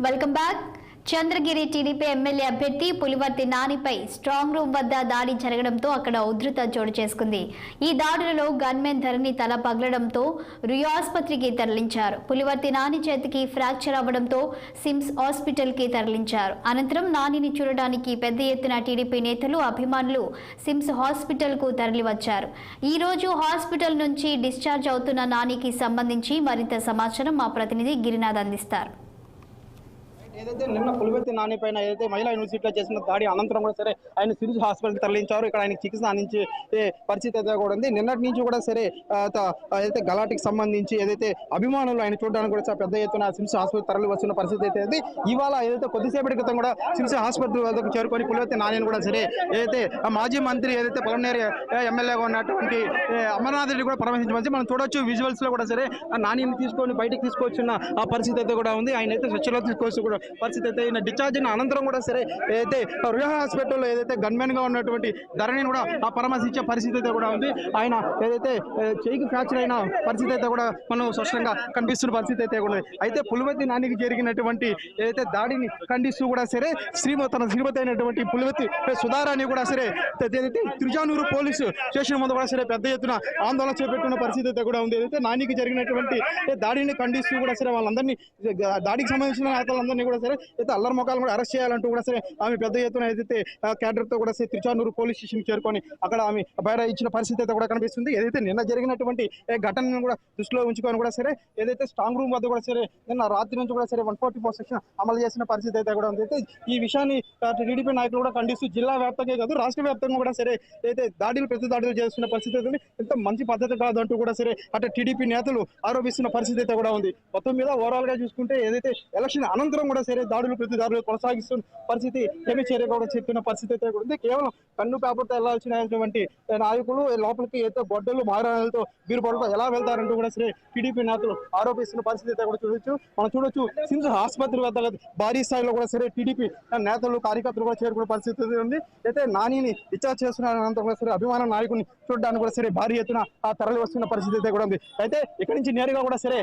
Welcome back. Chandragiri TDP MLA అభ్యర్థి Pulivarthi నానిపై strong room వద్ద దాడి జరగడంతో అక్కడ ఉధృత చోటు చేసుకుంది. ఈ దాడులలో గన్మెన్ ధరణి తల పగలడంతో రుయా ఆసుపత్రికి తరలించారు. పులివర్తి నాని చేతికి ఫ్రాక్చర్ అవ్వడంతో సిమ్స్ హాస్పిటల్కి తరలించారు. అనంతరం నానిని చూడడానికి పెద్ద ఎత్తున టీడీపీ నేతలు, అభిమానులు సిమ్స్ హాస్పిటల్కు తరలివచ్చారు. ఈ రోజు హాస్పిటల్ నుంచి డిశ్చార్జ్ అవుతున్న నానికి సంబంధించి మరింత సమాచారం మా ప్రతినిధి గిరినాథ్ అందిస్తారు. ఏదైతే నిన్న పులివర్తి నాని పైన ఏదైతే మహిళా యూనివర్సిటీలో చేసిన దాడి అనంతరం కూడా సరే ఆయన సిమ్స్ హాస్పిటల్కి తరలించారు. ఇక్కడ ఆయన చికిత్స అందించే పరిస్థితి అయితే కూడా ఉంది. నిన్నటి నుంచి కూడా సరే ఏదైతే గలాటికి సంబంధించి ఏదైతే అభిమానులు ఆయన చూడడానికి కూడా పెద్ద ఎత్తున సిమ్స్ హాస్పిటల్ తరలి వస్తున్న పరిస్థితి అయితే ఉంది. ఇవాళ ఏదైతే కొద్దిసేపటి క్రితం కూడా సిమ్స్ హాస్పిటల్ వద్దకు చేరుకొని పులివర్తి నానిని కూడా సరే ఏదైతే మాజీ మంత్రి ఏదైతే పొలంనేరు ఎమ్మెల్యేగా ఉన్నటువంటి అమర్నాథ్ రెడ్డి కూడా పరామర్శించవచ్చు. మనం చూడొచ్చు విజువల్స్ లో కూడా సరే నానిని తీసుకొని బయటికి తీసుకొచ్చిన ఆ పరిస్థితి అయితే కూడా ఉంది. ఆయన అయితే స్వచ్ఛలో తీసుకొచ్చి కూడా పరిస్థితి అయితే ఈయన డిశ్చార్జ్ అయిన అనంతరం కూడా సరే ఏదైతే రుయా హాస్పిటల్లో ఏదైతే గన్మెన్ గా ఉన్నటువంటి ధరణిని కూడా పరామర్శించే పరిస్థితి అయితే కూడా ఉంది. ఆయన ఏదైతే చేయికి ఫ్రాక్చర్ అయిన పరిస్థితి అయితే కూడా మనం స్పష్టంగా కనిపిస్తున్న పరిస్థితి అయితే కూడా అయితే పులివర్తి నానికి జరిగినటువంటి ఏదైతే దాడిని ఖండిస్తూ కూడా సరే తన శ్రీమతి అయినటువంటి పులివర్తి సుధారాణి కూడా సరే ఏదైతే తిరుచానూరు పోలీసు స్టేషన్ ముందు కూడా సరే పెద్ద ఎత్తున ఆందోళన చేపట్టిన పరిస్థితి అయితే కూడా ఉంది. ఏదైతే నానికి జరిగినటువంటి దాడిని ఖండిస్తూ కూడా సరే వాళ్ళందరినీ దాడికి సంబంధించిన నేతలందరినీ కూడా సరే అయితే అల్లరి మొక్కలను కూడా అరెస్ట్ చేయాలంటూ కూడా సరే ఆమె పెద్ద ఎత్తున ఏదైతే క్యాడర్ తో కూడా సరే తిరుచానూరు పోలీస్ స్టేషన్ చేరుకొని అక్కడ ఆమె బయట ఇచ్చిన పరిస్థితి అయితే కూడా కనిపిస్తుంది. ఏదైతే నిన్న జరిగినటువంటి ఘటనను కూడా దృష్టిలో ఉంచుకొని కూడా సరే ఏదైతే స్ట్రాంగ్ రూమ్ వద్ద కూడా సరే నిన్న రాత్రి నుంచి కూడా సరే 144 సెక్షన్ అమలు చేసిన పరిస్థితి అయితే కూడా ఉంది. అయితే ఈ విషయాన్ని టీడీపీ నాయకులు కూడా ఖండిస్తూ జిల్లా వ్యాప్తంగా కాదు రాష్ట్ర వ్యాప్తంగా కూడా సరే అయితే ప్రతి దాడులు చేస్తున్న పరిస్థితి అయితే ఇంత మంచి పద్ధతి కాదంటూ కూడా సరే అటు టీడీపీ నేతలు ఆరోపిస్తున్న పరిస్థితి అయితే కూడా ఉంది. మొత్తం మీద ఓవరాల్ గా చూసుకుంటే ఏదైతే ఎలక్షన్ అనంతరం కూడా సరే ప్రతి దాడులు కొనసాగిస్తున్న పరిస్థితి ఏమి చర్య కూడా చెప్తున్న పరిస్థితి అయితే కూడా ఉంది. కేవలం కన్ను పేపర్తో వెళ్లాల్సినటువంటి నాయకులు లోపలికి ఏదో గొడ్డలు మారాలతో బీరుపడతో ఎలా వెళ్తారంటూ కూడా సరే టీడీపీ నేతలు ఆరోపిస్తున్న పరిస్థితి అయితే కూడా మనం చూడొచ్చు. సిమ్స్ ఆసుపత్రి వద్ద భారీ స్థాయిలో కూడా సరే టీడీపీ నేతలు, కార్యకర్తలు కూడా చేరుకునే పరిస్థితి ఉంది. అయితే నానిని డిశ్చార్జ్ చేస్తున్న అనంతరం కూడా సరే అభిమాన నాయకుని చూడడానికి కూడా సరే భారీ ఎత్తున తరలి వస్తున్న పరిస్థితి అయితే కూడా ఉంది. అయితే ఇక్కడి నుంచి నేరుగా కూడా సరే